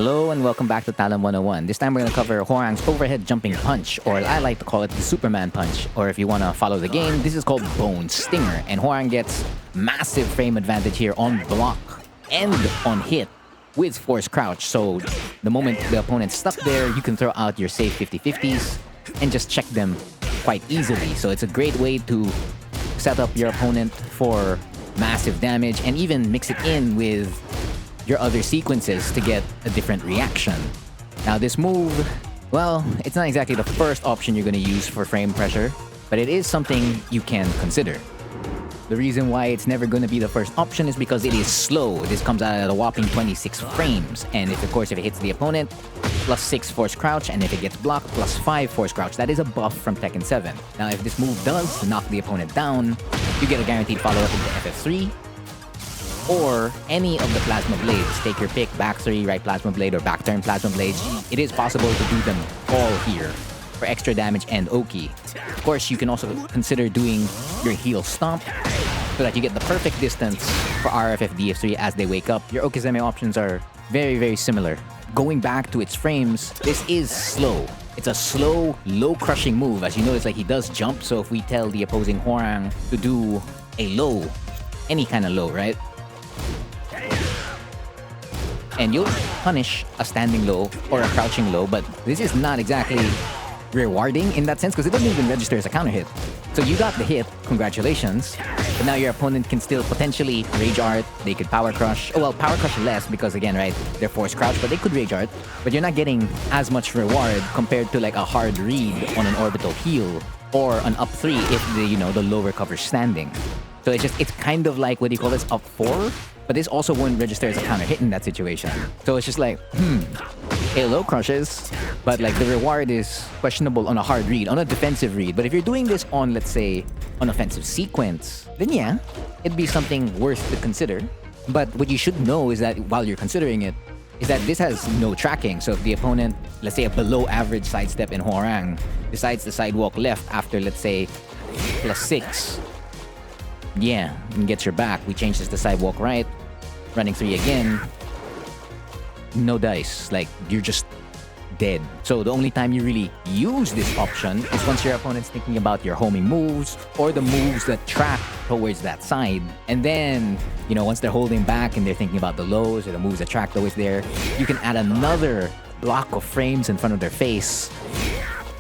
Hello and welcome back to Talent 101. This time we're going to cover Hwoarang's overhead jumping punch, or I like to call it the Superman punch, or if you want to follow the game, this is called Bone Stinger. And Hwoarang gets massive frame advantage here on block and on hit with force crouch. So the moment the opponent's stuck there, you can throw out your safe 50-50s and just check them quite easily. So it's a great way to set up your opponent for massive damage and even mix it in with your other sequences to get a different reaction. Now this move, well, it's not exactly the first option you're going to use for frame pressure, but it is something you can consider. The reason why it's never going to be the first option is because it is slow. This comes out at a whopping 26 frames, and if it hits the opponent, +6 force crouch, and if it gets blocked, +5 force crouch. That is a buff from Tekken 7. Now if this move does knock the opponent down, you get a guaranteed follow-up into FF3, or any of the plasma blades. Take your pick, back 3, right plasma blade, or back turn plasma blades. It is possible to do them all here for extra damage and Oki. Of course, you can also consider doing your heel stomp so that you get the perfect distance for RFF DF3 as they wake up. Your Okizeme options are very, very similar. Going back to its frames, this is slow. It's a slow, low crushing move. As you notice, like, he does jump, so if we tell the opposing Hwoarang to do a low, any kind of low, right? And you'll punish a standing low or a crouching low, but this is not exactly rewarding in that sense because it doesn't even register as a counter hit. So you got the hit, congratulations, but now your opponent can still potentially rage art, they could power crush. Oh well, power crush less because again, right, they're force crouch, but they could rage art, but you're not getting as much reward compared to like a hard read on an orbital heal or an up 3 if the low recovers standing. So it's kind of like, what do you call this, up 4? But this also wouldn't register as a counter hit in that situation. So it's just like, a low crushes, but like the reward is questionable on a hard read, on a defensive read. But if you're doing this on, let's say, an offensive sequence, then yeah, it'd be something worth to consider. But what you should know is that while you're considering it, is that this has no tracking. So if the opponent, let's say a below average sidestep in Hwoarang, decides to sidewalk left after, let's say, +6, yeah, and gets your back. We change this to sidewalk right, running 3 again. No dice, like you're just dead. So the only time you really use this option is once your opponent's thinking about your homing moves or the moves that track towards that side. And then, once they're holding back and they're thinking about the lows or the moves that track towards there, you can add another block of frames in front of their face.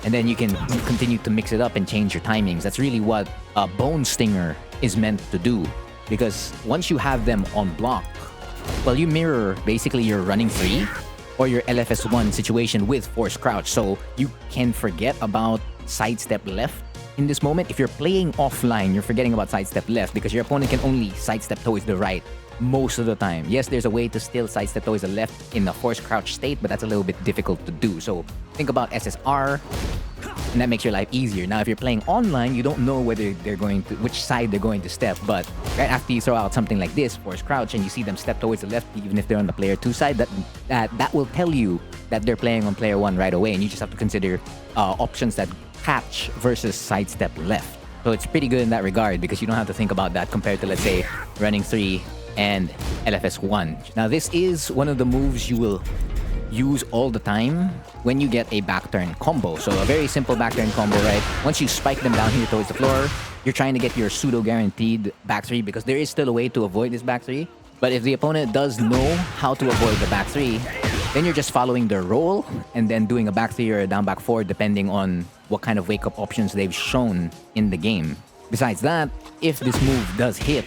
And then you can continue to mix it up and change your timings. That's really what a Bone Stinger is meant to do. Because once you have them on block, well, you mirror basically your running 3 or your LFS1 situation with force crouch. So you can forget about sidestep left in this moment. If you're playing offline, you're forgetting about sidestep left because your opponent can only sidestep towards the right most of the time. Yes, there's a way to still sidestep towards the left in a force crouch state, but that's a little bit difficult to do. So think about SSR, and that makes your life easier. Now, if you're playing online, you don't know whether which side they're going to step, but right after you throw out something like this, force crouch, and you see them step towards the left, even if they're on the player 2 side, that will tell you that they're playing on player 1 right away, and you just have to consider options that catch versus sidestep left. So it's pretty good in that regard because you don't have to think about that compared to, let's say, running 3 and LFS1. Now, this is one of the moves you will use all the time when you get a back turn combo. So a very simple back turn combo, right? Once you spike them down here towards the floor, you're trying to get your pseudo guaranteed back 3 because there is still a way to avoid this back 3. But if the opponent does know how to avoid the back 3, then you're just following their roll and then doing a back 3 or a down back 4 depending on what kind of wake up options they've shown in the game. Besides that, if this move does hit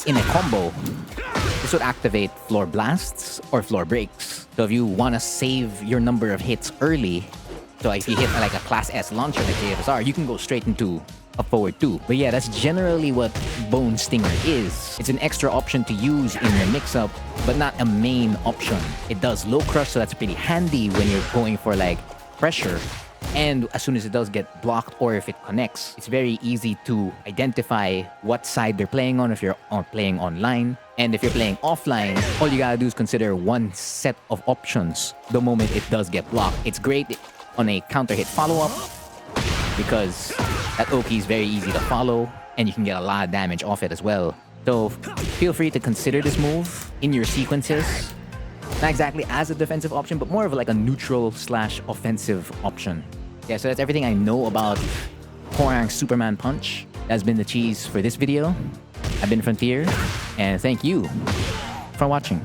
in a combo, this would activate floor blasts or floor breaks. So if you want to save your number of hits early, so if you hit like a class S launcher like AFSR, you can go straight into a forward 2. But yeah, that's generally what Bone Stinger is. It's an extra option to use in your mix-up, but not a main option. It does low crush, so that's pretty handy when you're going for like pressure. And as soon as it does get blocked or if it connects, it's very easy to identify what side they're playing on if you're playing online. And if you're playing offline, all you gotta do is consider one set of options the moment it does get blocked. It's great on a counter hit follow-up because that Oki is very easy to follow and you can get a lot of damage off it as well. So feel free to consider this move in your sequences Not exactly as a defensive option, but more of like a neutral / offensive option. Yeah, so that's everything I know about Hwoarang's Superman Punch. That's been the cheese for this video. I've been Frontier, and thank you for watching.